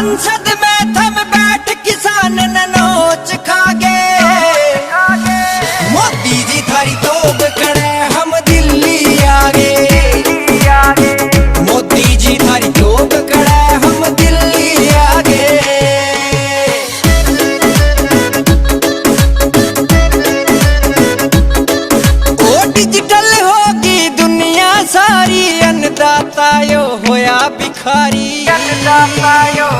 संसद में थम बैठ किसान नोच खा गए। मोदी जी थारी तोप खड़े हम दिल्ली आ गए। मोदी जी थारी तोप खड़े हम दिल्ली आ गए। ओ डिजिटल होगी दुनिया सारी, अन्नदाता यो होया भिखारी। अन्नदाता यो